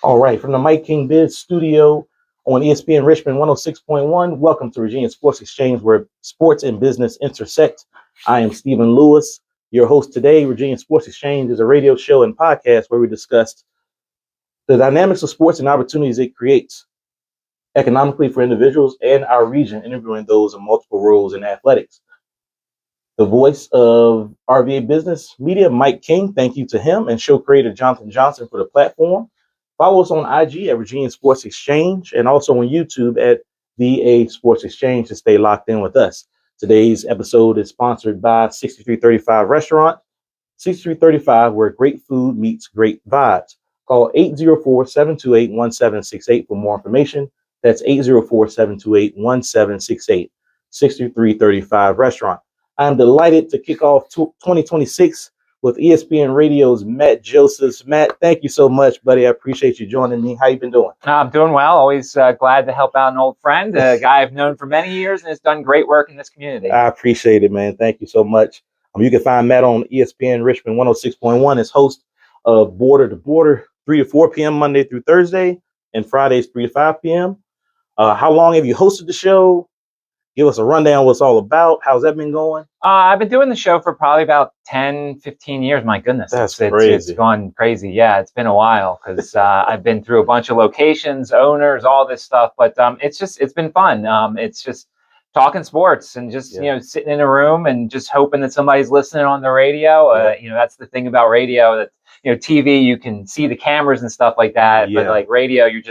All right, from the Mike King Biz studio on ESPN Richmond 106.1, welcome to Virginia Sports Exchange, where sports and business intersect. I am Stephen Lewis, your host today. Virginia Sports Exchange is a radio show and podcast where we discuss the dynamics of sports and opportunities it creates economically for individuals and our region, interviewing those in multiple roles in athletics. The voice of RVA Business Media, Mike King, thank you to him, and show creator Jonathan Johnson for the platform. Follow us on IG at Virginia Sports Exchange and also on YouTube at VA Sports Exchange to stay locked in with us. Today's episode is sponsored by 6335 Restaurant, 6335, where great food meets great vibes. Call 804-728-1768 for more information. That's 804-728-1768, 6335 Restaurant. I'm delighted to kick off 2026 with ESPN Radio's Matt Josephs. Matt, thank you so much, buddy. I appreciate you joining me. How you been doing? I'm doing well. Always glad to help out an old friend, a guy I've known for many years and has done great work in this community. I appreciate it, man. Thank you so much. You can find Matt on ESPN Richmond 106.1 as host of Border to Border, 3 to 4 p.m. Monday through Thursday, and Fridays 3 to 5 p.m. How long have you hosted the show? Give us a rundown what it's all about. How's that been going? I've been doing the show for probably about 10, 15 years. My goodness. That's crazy. It's gone crazy. Yeah, it's been a while because I've been through a bunch of locations, owners, all this stuff. But it's been fun. It's just talking sports and just, sitting in a room and just hoping that somebody's listening on the radio. That's the thing about radio that, TV, you can see the cameras and stuff like that. Yeah. But like radio, you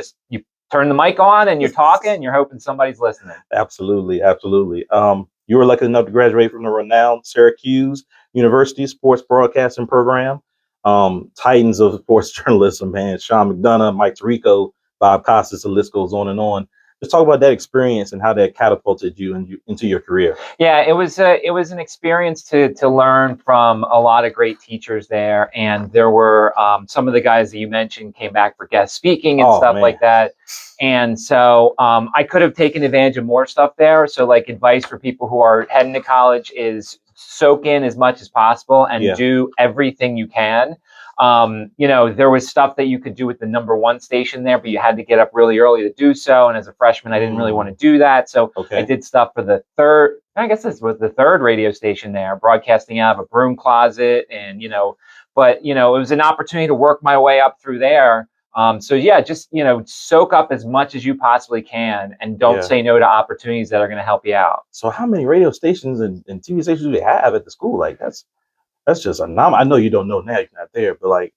turn the mic on and you're talking and you're hoping somebody's listening. Absolutely. You were lucky enough to graduate from the renowned Syracuse University Sports Broadcasting Program. Titans of sports journalism, man. Sean McDonough, Mike Tirico, Bob Costas, the list goes on and on. Just talk about that experience and how that catapulted you into your career. Yeah, it was an experience to learn from a lot of great teachers there, and there were some of the guys that you mentioned came back for guest speaking and stuff like that. And so I could have taken advantage of more stuff there. So like advice for people who are heading to college is soak in as much as possible and do everything you can. There was stuff that you could do with the number one station there, but you had to get up really early to do so. And as a freshman, I didn't really want to do that. So I did stuff for the third, I guess this was the third radio station there, broadcasting out of a broom closet. And, it was an opportunity to work my way up through there. Just soak up as much as you possibly can and don't say no to opportunities that are going to help you out. So how many radio stations and TV stations do they have at the school? Like that's just phenomenal. I know you don't know now, you're not there, but like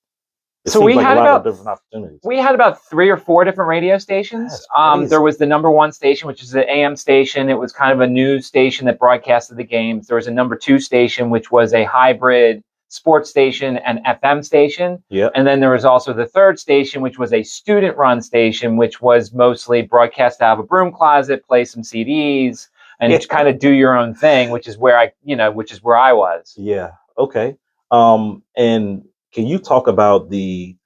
we had a lot of different opportunities. We had about 3 or 4 different radio stations. There was the number one station, which is the AM station. It was kind of a news station that broadcasted the games. There was a number 2 station, which was a hybrid sports station and FM station. And then there was also the third station, which was a student-run station, which was mostly broadcast out of a broom closet, play some CDs, and kind of do your own thing, which is where I was. Yeah. Okay. And can you talk about the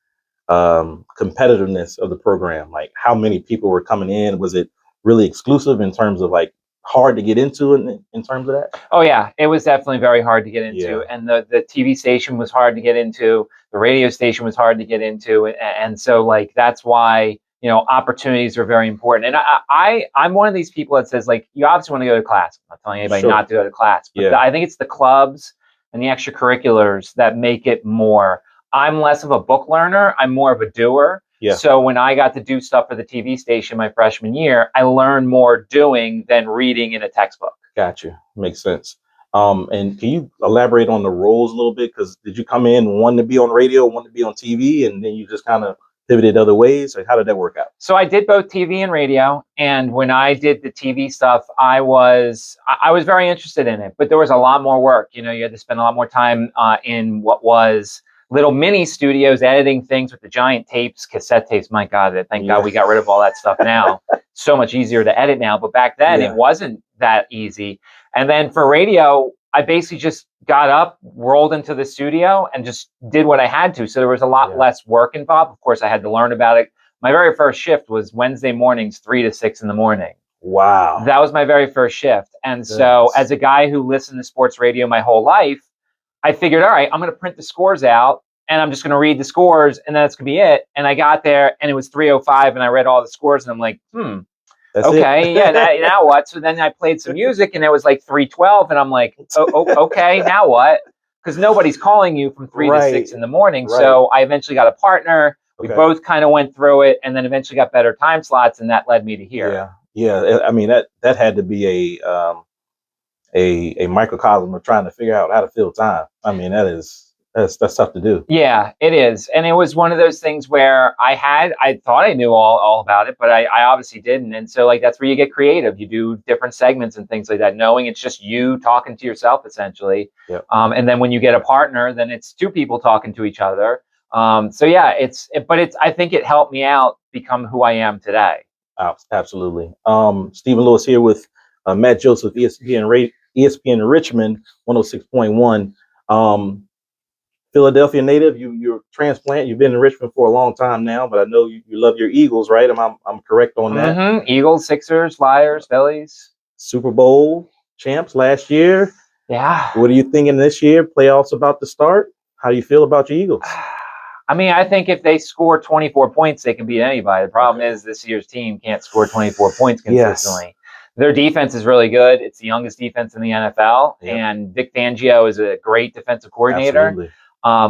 competitiveness of the program? Like how many people were coming in? Was it really exclusive in terms of like hard to get into in terms of that? Oh yeah, it was definitely very hard to get into. And the TV station was hard to get into. The radio station was hard to get into. And so like, that's why, opportunities are very important. And I'm one of these people that says like, you obviously want to go to class. I'm not telling anybody not to go to class, but I think it's the clubs and the extracurriculars that make it more. I'm less of a book learner. I'm more of a doer. So when I got to do stuff for the TV station my freshman year, I learned more doing than reading in a textbook. Gotcha. Makes sense. And can you elaborate on the roles a little bit? Because did you come in wanting to be on radio, wanting to be on TV, and then you just kind of pivoted other ways? Like, how did that work out? So I did both TV and radio. And when I did the TV stuff, I was very interested in it, but there was a lot more work. You had to spend a lot more time in what was little mini studios editing things with the giant tapes, cassette tapes. My God, thank God we got rid of all that stuff now. So much easier to edit now. But back then it wasn't that easy. And then for radio, I basically just got up, rolled into the studio and just did what I had to. So there was a lot less work involved. Of course, I had to learn about it. My very first shift was Wednesday mornings, 3 to 6 in the morning. Wow. That was my very first shift. And so as a guy who listened to sports radio my whole life, I figured, all right, I'm going to print the scores out and I'm just going to read the scores, and that's going to be it. And I got there, and it was 3:05, and I read all the scores, and I'm like, That's okay, it. yeah, now what? So then I played some music, and it was like 3:12, and I'm like, okay, now what? Because nobody's calling you from 3 to 6 in the morning. Right. So I eventually got a partner. We both kind of went through it, and then eventually got better time slots, and that led me to here. Yeah. I mean, that had to be a microcosm of trying to figure out how to fill time. I mean, that's tough to do. Yeah, it is. And it was one of those things where I thought I knew all about it, but I obviously didn't. And so like, that's where you get creative. You do different segments and things like that, knowing it's just you talking to yourself essentially. Yep. And then when you get a partner, then it's two people talking to each other. So yeah, I think it helped me out become who I am today. Absolutely. Stephen Lewis here with Matt Joseph, ESPN Richmond 106.1. Philadelphia native, you're a transplant. You've been in Richmond for a long time now, but I know you love your Eagles, right? I'm correct on that. Eagles, Sixers, Flyers, Phillies. Super Bowl champs last year. Yeah. What are you thinking this year? Playoffs about to start. How do you feel about your Eagles? I mean, I think if they score 24 points, they can beat anybody. The problem is this year's team can't score 24 points consistently. Yes. Their defense is really good. It's the youngest defense in the NFL. Yep. And Vic Fangio is a great defensive coordinator. Absolutely.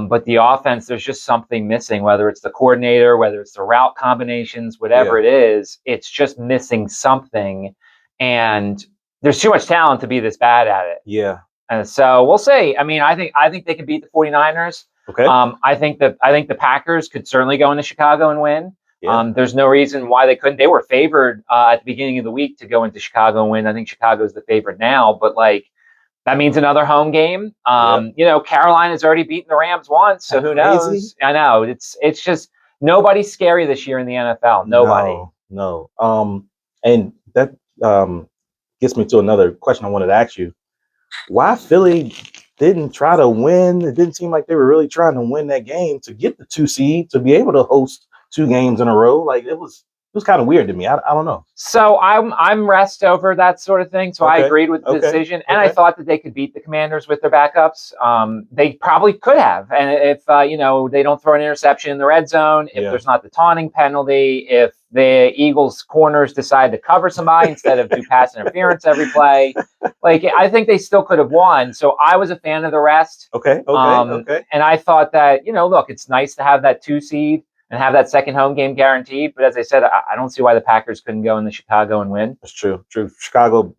But the offense, there's just something missing, whether it's the coordinator, whether it's the route combinations, whatever it is, it's just missing something. And there's too much talent to be this bad at it. Yeah. And so we'll see. I mean, I think they can beat the 49ers. Okay. I think the Packers could certainly go into Chicago and win. Yeah. There's no reason why they couldn't. They were favored at the beginning of the week to go into Chicago and win. I think Chicago's the favorite now, but like that means another home game. Carolina's already beaten the Rams once, so who knows? I know it's just nobody's scary this year in the NFL. Nobody. No. And that gets me to another question I wanted to ask you. Why Philly didn't try to win? It didn't seem like they were really trying to win that game to get the 2 seed to be able to host 2 games in a row. Like it was kind of weird to me. I don't know. So I'm rest over that sort of thing. So I agreed with the decision, and I thought that they could beat the Commanders with their backups. They probably could have, and if they don't throw an interception in the red zone, if there's not the taunting penalty, if the Eagles corners decide to cover somebody instead of do pass interference every play, like I think they still could have won. So I was a fan of the rest. Okay. And I thought that look, it's nice to have that 2 seed. And have that second home game guaranteed. But as I said, I don't see why the Packers couldn't go into Chicago and win. That's true. Chicago,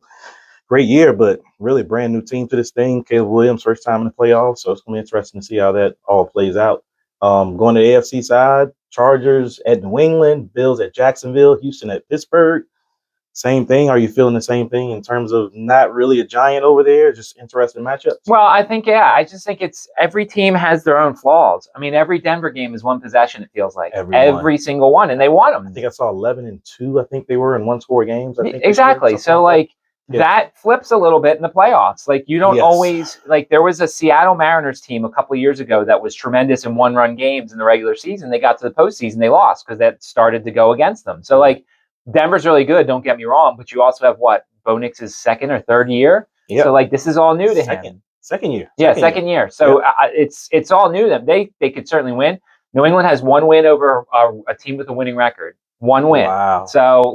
great year, but really brand new team to this thing. Caleb Williams, first time in the playoffs. So it's going to be interesting to see how that all plays out. Going to the AFC side, Chargers at New England, Bills at Jacksonville, Houston at Pittsburgh. Same thing. Are you feeling the same thing in terms of not really a giant over there? Just interesting matchups? Well, I think, I just think it's every team has their own flaws. I mean, every Denver game is one possession, it feels like. Every single one. And they won them. I think I saw 11-2, I think they were in one-score games. I think exactly. So, that flips a little bit in the playoffs. Like, you don't always, like, there was a Seattle Mariners team a couple of years ago that was tremendous in one-run games in the regular season. They got to the postseason, they lost because that started to go against them. So, Denver's really good, don't get me wrong, but you also have Bo Nix's second or third year. Yep. So this is all new to him. Second year. Second year. So it's all new to them. They could certainly win. New England has one win over a team with a winning record. One win. Wow. So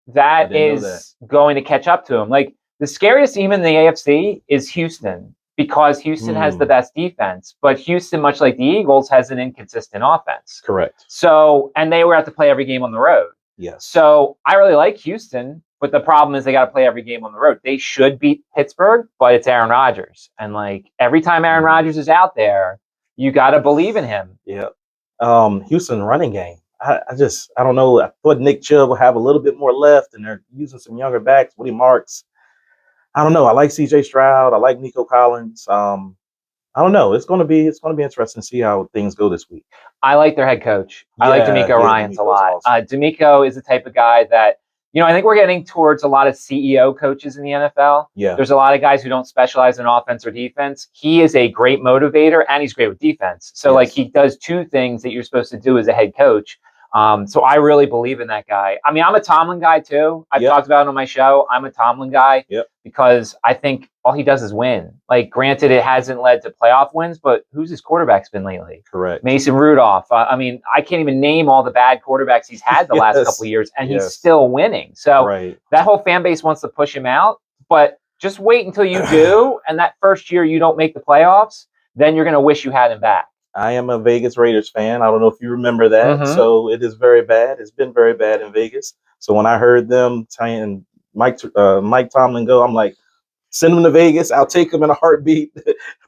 that is going to catch up to them. Like the scariest team in the AFC is Houston because Houston has the best defense, but Houston, much like the Eagles, has an inconsistent offense. Correct. So and they were have to play every game on the road. Yes. So I really like Houston, but the problem is they got to play every game on the road. They should beat Pittsburgh, but it's Aaron Rodgers. And every time Aaron Rodgers is out there, you got to believe in him. Yeah. Houston running game. I don't know. I thought Nick Chubb will have a little bit more left, and they're using some younger backs, Woody Marks. I don't know. I like CJ Stroud. I like Nico Collins. I don't know. It's going to be interesting to see how things go this week. I like their head coach. I like D'Amico Ryans a lot. Awesome. D'Amico is the type of guy that, I think we're getting towards a lot of CEO coaches in the NFL. Yeah. There's a lot of guys who don't specialize in offense or defense. He is a great motivator and he's great with defense. So he does 2 things that you're supposed to do as a head coach. So I really believe in that guy. I mean, I'm a Tomlin guy too. I've talked about it on my show. I'm a Tomlin guy because I think all he does is win. Like, granted, it hasn't led to playoff wins, but who's his quarterback's been lately? Correct. Mason Rudolph. I mean, I can't even name all the bad quarterbacks he's had the last couple of years, and he's still winning. So that whole fan base wants to push him out, but just wait until you do, and that first year you don't make the playoffs, then you're going to wish you had him back. I am a Vegas Raiders fan. I don't know if you remember that. So it is very bad. It's been very bad in Vegas. So when I heard them saying Mike Tomlin go, I'm like, send him to Vegas. I'll take him in a heartbeat.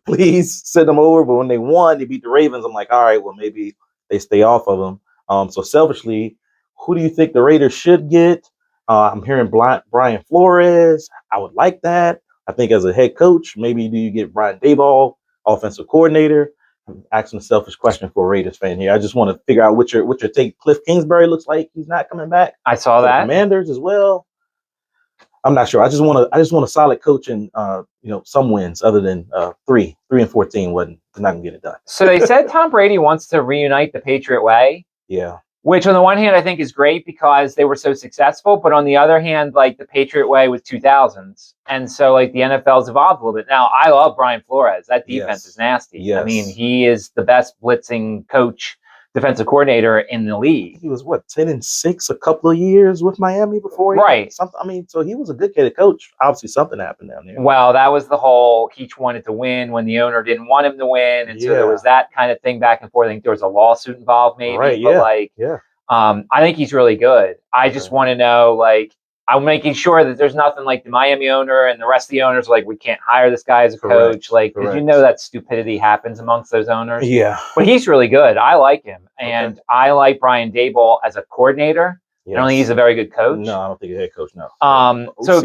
Please send them over. But when they won, they beat the Ravens. I'm like, all right, well, maybe they stay off of them. So selfishly, who do you think the Raiders should get? I'm hearing Brian Flores. I would like that. I think as a head coach, maybe do you get Brian Daboll, offensive coordinator? I'm asking a selfish question for a Raiders fan here. I just want to figure out what your take. Cliff Kingsbury looks like he's not coming back. I saw that. Commanders as well. I'm not sure. I just want a solid coach and some wins other than 3-14 wasn't not gonna get it done. So they said Tom Brady wants to reunite the Patriot way. Yeah. Which on the one hand I think is great because they were so successful, but on the other hand, like, the Patriot way was 2000s, and so like the NFL's evolved a little bit. Now I love Brian Flores. That defense is nasty. Yes. I mean, he is the best blitzing coach, defensive coordinator in the league. He was 10-6 a couple of years with Miami before. So he was a good head coach. Obviously something happened down there. Well, that was the whole, he wanted to win when the owner didn't want him to win, and so there was that kind of thing back and forth. I think there was a lawsuit involved, maybe. I think he's really good. I just want to know, like, I'm making sure that there's nothing like the Miami owner and the rest of the owners like, we can't hire this guy as a coach. Like, because you know that stupidity happens amongst those owners. Yeah. But he's really good. I like him. And I like Brian Daboll as a coordinator. Yes. I don't think he's a very good coach. No, I don't think he's a head coach, no. So,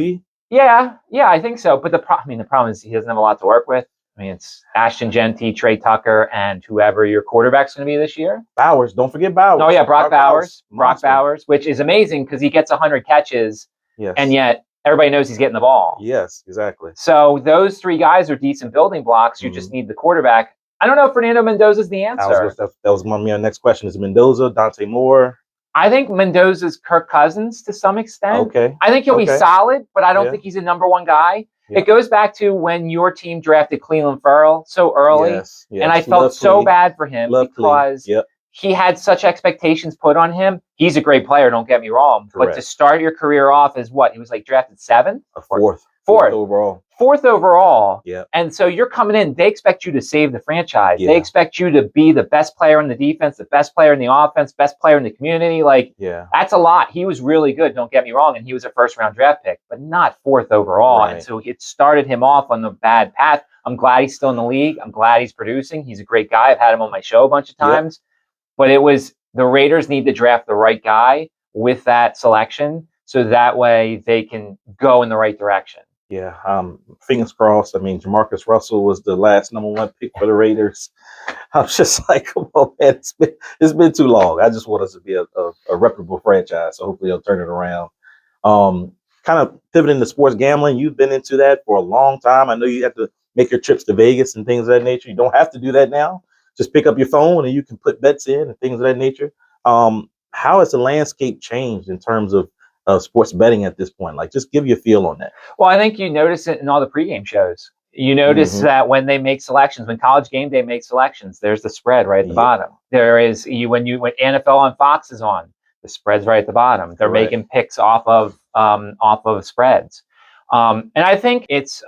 yeah, I think so. But the problem is he doesn't have a lot to work with. I mean, it's Ashton Genty, Trey Tucker, and whoever your quarterback's going to be this year. Bowers. Don't forget Bowers. Oh, yeah, Brock Bowers. Brock Bowers, which is amazing because he gets 100 catches, and yet everybody knows he's getting the ball. Yes, exactly. So those three guys are decent building blocks. You just need the quarterback. I don't know if Fernando Mendoza's the answer. That was my next question. Is Mendoza, Dante Moore? I think Mendoza's Kirk Cousins to some extent. Okay. I think he'll be solid, but I don't think he's a number one guy. Yeah. It goes back to when your team drafted Cleveland Farrell so early, and I felt so bad for him because he had such expectations put on him. He's a great player, don't get me wrong, but to start your career off as what? He was like drafted 7th? Fourth overall. Yeah. And so you're coming in, they expect you to save the franchise. Yeah. They expect you to be the best player on the defense, the best player in the offense, best player in the community. Like, that's a lot. He was really good, don't get me wrong, and he was a first-round draft pick, but not 4th overall. Right. And so it started him off on the bad path. I'm glad he's still in the league. I'm glad he's producing. He's a great guy. I've had him on my show a bunch of times. But it was the Raiders need to draft the right guy with that selection so that way they can go in the right direction. Yeah, fingers crossed. I mean, Jamarcus Russell was the last number 1 pick for the Raiders. I was just like, come on, man, it's been too long. I just want us to be a reputable franchise, so hopefully they'll turn it around. Kind of pivoting to sports gambling, you've been into that for a long time. I know you have to make your trips to Vegas and things of that nature. You don't have to do that now. Just pick up your phone and you can put bets in and things of that nature. How has the landscape changed in terms of sports betting at this point? Like, just give you a feel on that. Well, I think you notice it in all the pregame shows. You notice that when they make selections, when College Game Day makes selections, there's the spread right at the bottom. There is when NFL on Fox is on, the spread's right at the bottom. They're making picks off of spreads, and I think it's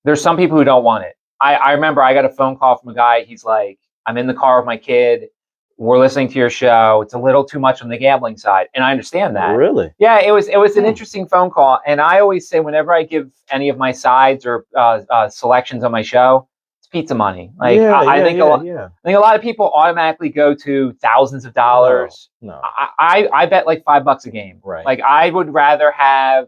there's some people who don't want it. I remember I got a phone call from a guy. He's like, I'm in the car with my kid. We're listening to your show. It's a little too much on the gambling side. And I understand that. Really? Yeah, it was an interesting phone call. And I always say whenever I give any of my sides or selections on my show, it's pizza money. Like I think a lot of people automatically go to thousands of dollars. No. I bet like $5 a game. Right. Like I would rather have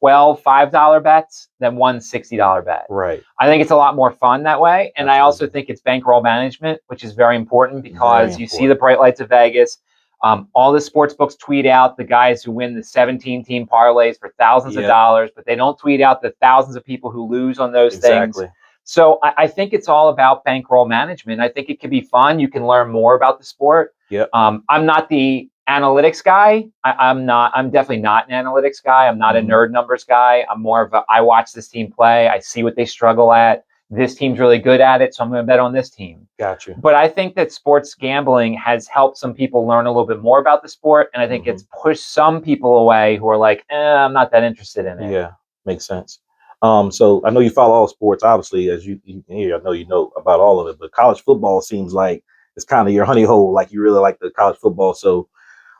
12 $5 bets than one $60 bet. Right. I think it's a lot more fun that way. And I also think it's bankroll management, which is very important because you see the bright lights of Vegas. All the sports books tweet out the guys who win the 17-team parlays for thousands of dollars, but they don't tweet out the thousands of people who lose on those things. So I think it's all about bankroll management. I think it can be fun. You can learn more about the sport. Yep. I'm not the analytics guy. I'm definitely not an analytics guy. I'm not a nerd numbers guy. I'm more of I watch this team play. I see what they struggle at. This team's really good at it, so I'm going to bet on this team. Gotcha. But I think that sports gambling has helped some people learn a little bit more about the sport, and I think it's pushed some people away who are like, I'm not that interested in it. Yeah, makes sense. So I know you follow all sports, obviously, as you I know you know about all of it, but college football seems like it's kind of your honey hole. Like you really like the college football. So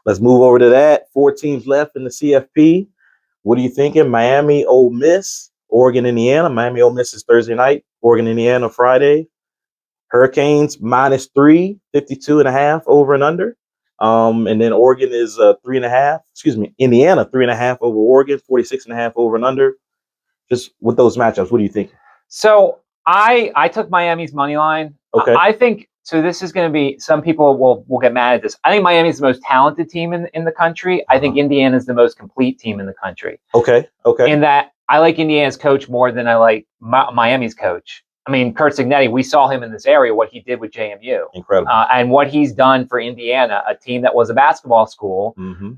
let's move over to that. 4 teams left in the CFP. What are you thinking? Miami, Ole Miss, Oregon, Indiana. Miami, Ole Miss is Thursday night. Oregon, Indiana, Friday. Hurricanes -3, 52.5 over and under. And then Oregon is 3.5. Excuse me, Indiana 3.5 over Oregon, 46.5 over and under. Just with those matchups, what do you think? So I took Miami's money line. Okay. I think so. This is going to be, some people will get mad at this. I think Miami is the most talented team in the country. I think Indiana is the most complete team in the country. Okay. In that I like Indiana's coach more than I like Miami's coach. I mean, Curt Cignetti, we saw him in this area, what he did with JMU. Incredible. And what he's done for Indiana, a team that was a basketball school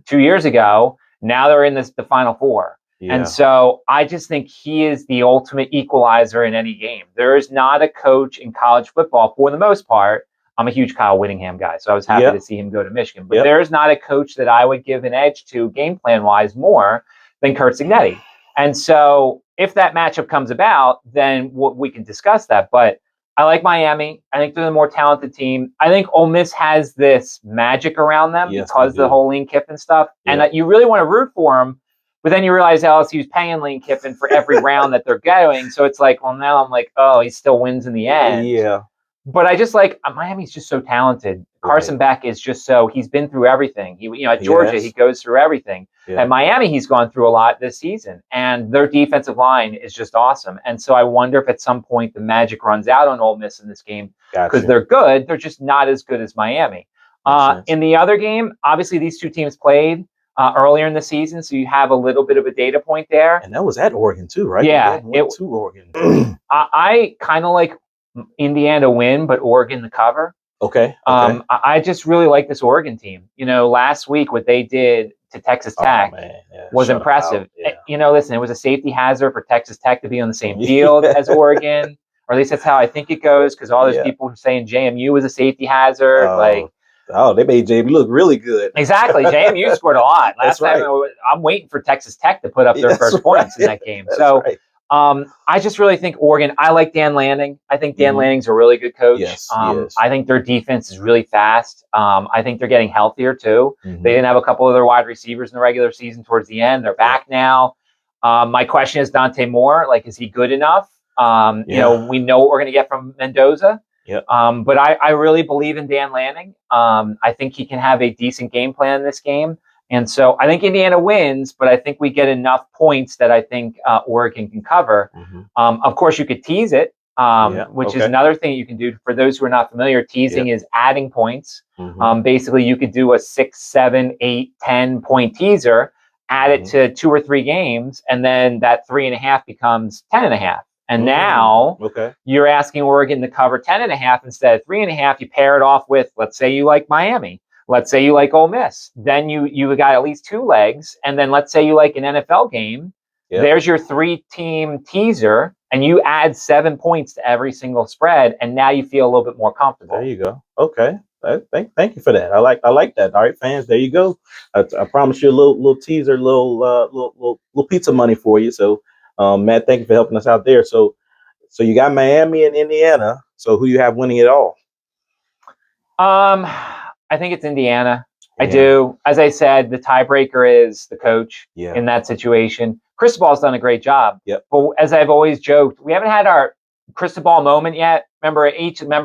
2 years ago. Now they're in the Final Four. Yeah. And so I just think he is the ultimate equalizer in any game. There is not a coach in college football, for the most part. I'm a huge Kyle Whittingham guy, so I was happy to see him go to Michigan. But there is not a coach that I would give an edge to game plan-wise more than Curt Cignetti. And so if that matchup comes about, then we can discuss that. But I like Miami. I think they're the more talented team. I think Ole Miss has this magic around them because of the whole Lane Kiffin stuff. And you really want to root for them. But then you realize LSU's paying Lane Kiffin for every round that they're going. So it's like, well, now I'm like, oh, he still wins in the end. Yeah. But I just like, Miami's just so talented. Carson Beck is just so, he's been through everything. At Georgia, he goes through everything. At Miami, he's gone through a lot this season. And their defensive line is just awesome. And so I wonder if at some point the magic runs out on Ole Miss in this game. Because they're good. They're just not as good as Miami. In the other game, obviously these two teams played earlier in the season, so you have a little bit of a data point there. And that was at Oregon too, right? Yeah. It to Oregon. I kind of like Indiana win, but Oregon the cover. Okay. I just really like this Oregon team. Last week what they did to Texas Tech was impressive. Listen, it was a safety hazard for Texas Tech to be on the same field as Oregon, or at least that's how I think it goes, because all those people saying JMU was a safety hazard. They made JMU look really good. Exactly. JMU scored a lot. Last time I'm waiting for Texas Tech to put up their first points in that game. I just really think Oregon, I like Dan Lanning. I think Dan Lanning's a really good coach. Yes, I think their defense is really fast. I think they're getting healthier too. They didn't have a couple of their wide receivers in the regular season towards the end. They're back now. My question is Dante Moore. Is he good enough? We know what we're going to get from Mendoza. Yep. But I really believe in Dan Lanning. I think he can have a decent game plan in this game. And so I think Indiana wins, but I think we get enough points that I think Oregon can cover. Of course, you could tease it, which is another thing you can do. For those who are not familiar, teasing is adding points. Basically, you could do a 6, 7, 8, 10 point teaser, add it to 2 or 3 games, and then that 3.5 becomes 10.5. And now you're asking Oregon to cover 10.5 instead of 3.5. You pair it off with, let's say you like Miami. Let's say you like Ole Miss. Then you got at least 2 legs. And then let's say you like an NFL game. There's your 3-team teaser. And you add 7 points to every single spread. And now you feel a little bit more comfortable. There you go. Okay. Thank you for that. I like that. All right, fans, there you go. I promise you a little teaser, little pizza money for you. So, Matt, thank you for helping us out there. So you got Miami and Indiana. So who you have winning it all? I think it's Indiana. I do. As I said, the tiebreaker is the coach in that situation. Cristobal's done a great job. But as I've always joked, we haven't had our Cristobal moment yet. Remember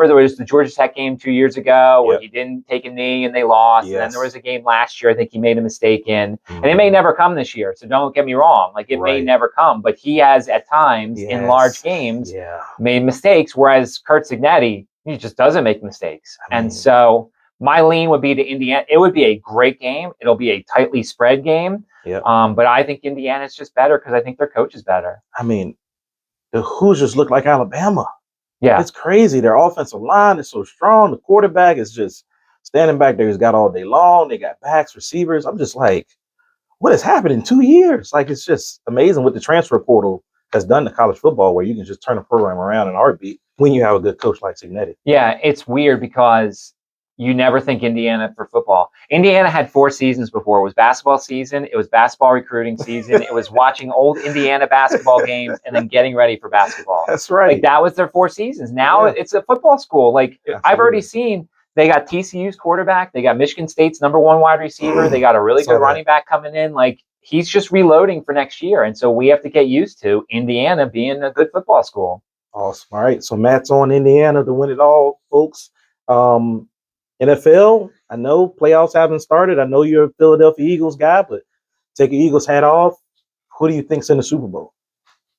there was the Georgia Tech game 2 years ago where he didn't take a knee and they lost. And then there was a game last year I think he made a mistake in. And it may never come this year. So don't get me wrong. It may never come. But he has at times in large games made mistakes, whereas Curt Cignetti, he just doesn't make mistakes. And so my lean would be to Indiana. It would be a great game. It'll be a tightly spread game. But I think Indiana's just better because I think their coach is better. I mean, the Hoosiers look like Alabama. Yeah. It's crazy. Their offensive line is so strong. The quarterback is just standing back there. He's got all day long. They got backs, receivers. I'm just like, what has happened in 2 years? Like, it's just amazing what the transfer portal has done to college football, where you can just turn a program around in a heartbeat when you have a good coach like Cignetti. Yeah, it's weird because you never think Indiana for football. Indiana had 4 seasons before. It was basketball season, it was basketball recruiting season, it was watching old Indiana basketball games and then getting ready for basketball. That's right. Like, that was their 4 seasons. Now it's a football school. Like, Absolutely. I've already seen they got TCU's quarterback, they got Michigan State's #1 wide receiver, they got a really good running back coming in. Like, he's just reloading for next year. And so we have to get used to Indiana being a good football school. Awesome. All right. So Matt's on Indiana to win it all, folks. NFL, I know playoffs haven't started. I know you're a Philadelphia Eagles guy, but take your Eagles hat off. Who do you think's in the Super Bowl?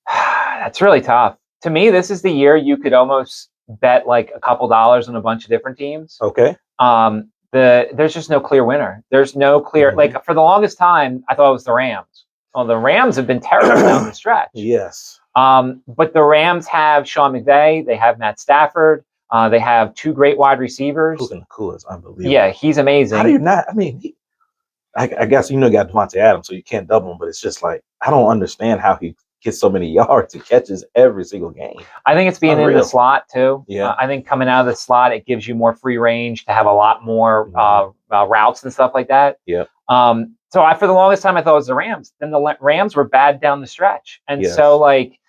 That's really tough. To me, this is the year you could almost bet like a couple dollars on a bunch of different teams. Okay. There's just no clear winner. There's no clear, like, for the longest time, I thought it was the Rams. Well, the Rams have been terrible down the stretch. Yes. But the Rams have Sean McVay. They have Matt Stafford. They have 2 great wide receivers. Puka Nacua is unbelievable. Yeah, he's amazing. How do you not? I mean, I guess you got Devontae Adams, so you can't double him. But it's just like, I don't understand how he gets so many yards and catches every single game. I think it's being in the slot too. Yeah. I think coming out of the slot, it gives you more free range to have a lot more routes and stuff like that. Yeah. So for the longest time, I thought it was the Rams. Then the Rams were bad down the stretch. And so, like,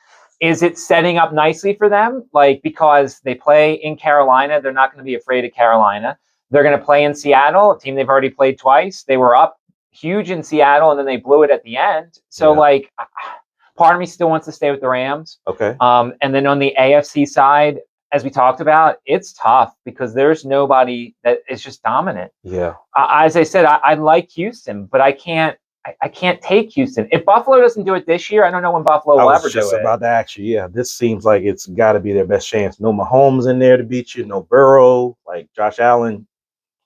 is it setting up nicely for them? Like, because they play in Carolina, they're not going to be afraid of Carolina. They're going to play in Seattle, a team they've already played twice. They were up huge in Seattle, and then they blew it at the end. So, like, part of me still wants to stay with the Rams. Okay. And then on the AFC side, as we talked about, it's tough because there's nobody that is just dominant. Yeah. As I said, I like Houston, but I can't take Houston. If Buffalo doesn't do it this year, I don't know when Buffalo will ever do it. I was just about to ask you. Yeah, this seems like it's got to be their best chance. No Mahomes in there to beat you. No Burrow. Like, Josh Allen,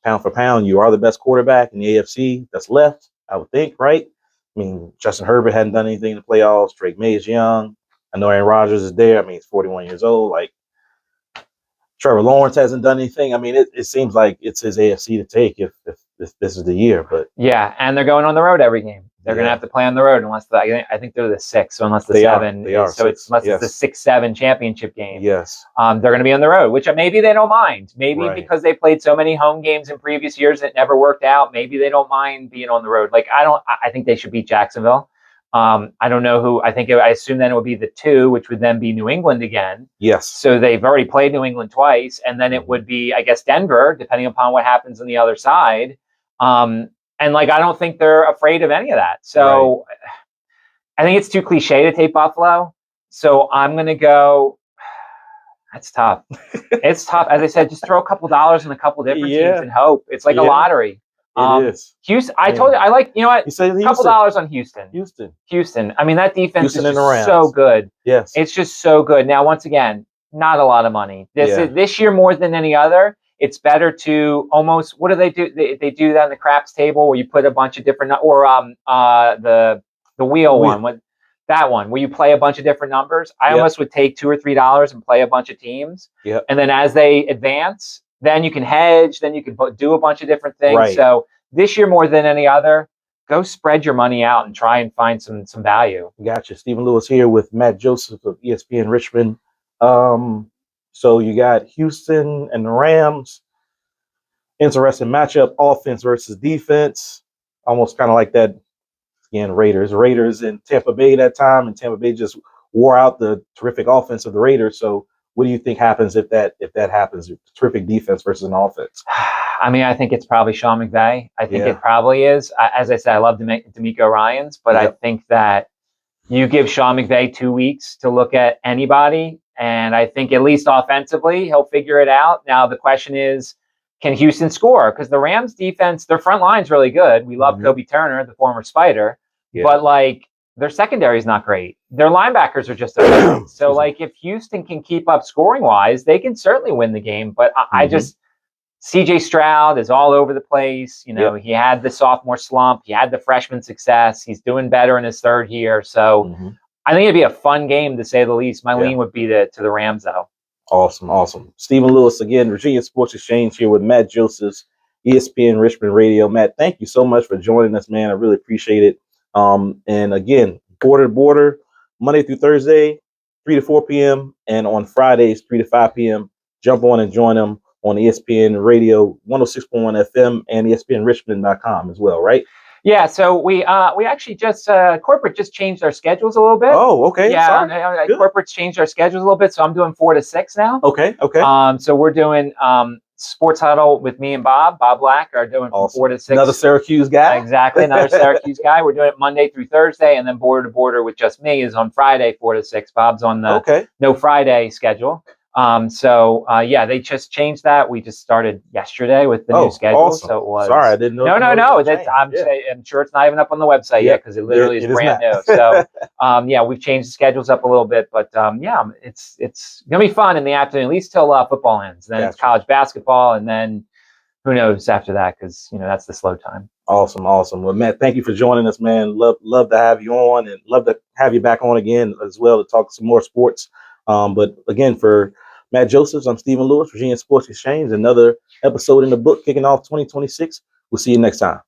pound for pound, you are the best quarterback in the AFC that's left, I would think, right? I mean, Justin Herbert hadn't done anything in the playoffs. Drake May is young. I know Aaron Rodgers is there. I mean, he's 41 years old. Like, Trevor Lawrence hasn't done anything. I mean, it seems like it's his AFC to take if this is the year. But yeah, and they're going on the road every game. They're going to have to play on the road unless I think they're the 6, so unless the 7. They are. So unless it's the 6-7 championship game. Yes. They're going to be on the road, which maybe they don't mind. Maybe because they played so many home games in previous years and it never worked out. Maybe they don't mind being on the road. Like, I think they should beat Jacksonville. I don't know who. I assume then it would be the 2, which would then be New England again. Yes. So they've already played New England twice, and then it would be, I guess, Denver, depending upon what happens on the other side. And like, I don't think they're afraid of any of that. So I think it's too cliche to take Buffalo. So I'm going to go. That's tough. It's tough. As I said, just throw a couple dollars in a couple different teams and hope. It's like a lottery. It is. Houston. I told you, I like, you know what? A couple dollars on Houston. Houston. I mean, that defense is just so good. Yes. It's just so good. Now, once again, not a lot of money. This year more than any other. It's better to almost, what do they do? They do that on the craps table where you put a bunch of different, or the wheel one, that one where you play a bunch of different numbers. I almost would take $2 or $3 and play a bunch of teams. Yep. And then as they advance, then you can hedge, then you can do a bunch of different things. Right. So this year more than any other, go spread your money out and try and find some value. Gotcha. Stephen Lewis here with Matt Joseph of ESPN Richmond. So you got Houston and the Rams. Interesting matchup, offense versus defense. Almost kind of like that, again, Raiders in Tampa Bay that time, and Tampa Bay just wore out the terrific offense of the Raiders. So what do you think happens if that happens? Terrific defense versus an offense. I mean, I think it's probably Sean McVay. I think it probably is. As I said, I love D'Amico Ryans, but I think that you give Sean McVay 2 weeks to look at anybody, and I think at least offensively, he'll figure it out. Now, the question is, can Houston score? Because the Rams defense, their front line's really good. We love Kobe Turner, the former Spider, but like their secondary is not great. Their linebackers are just okay. So like if Houston can keep up scoring wise, they can certainly win the game. But I just, CJ Stroud is all over the place. You know, he had the sophomore slump. He had the freshman success. He's doing better in his 3rd year. So I think it'd be a fun game to say the least. My Yeah. lean would be to the Rams, though. Awesome. Stephen Lewis again, Virginia Sports Exchange here with Matt Josephs, ESPN Richmond Radio. Matt, thank you so much for joining us, man. I really appreciate it. And again, border to border, Monday through Thursday, 3 to 4 p.m. and on Fridays, 3 to 5 p.m. Jump on and join them on ESPN Radio 106.1 FM and ESPNRichmond.com as well, right? Yeah, so we actually just corporate just changed our schedules a little bit. Oh, okay. Yeah, corporate's changed our schedules a little bit, so I'm doing 4 to 6 now. Okay. So we're doing Sports Huddle with me and Bob Black are doing from 4 to 6. Another Syracuse guy. Exactly, another Syracuse guy. We're doing it Monday through Thursday, and then border to border with just me is on Friday 4 to 6. Bob's on the no Friday schedule. Yeah, they just changed that. We just started yesterday with the new schedule. Awesome. So it was. Sorry, I didn't know. No. I'm sure it's not even up on the website yet because it literally is brand new. So, yeah, we've changed the schedules up a little bit, but yeah, it's gonna be fun in the afternoon, at least till football ends. Then it's college basketball, and then who knows after that because that's the slow time. Awesome. Well, Matt, thank you for joining us, man. Love to have you on, and love to have you back on again as well to talk some more sports. But again, for Matt Josephs, I'm Stephen Lewis, Virginia Sports Exchange. Another episode in the book kicking off 2026. We'll see you next time.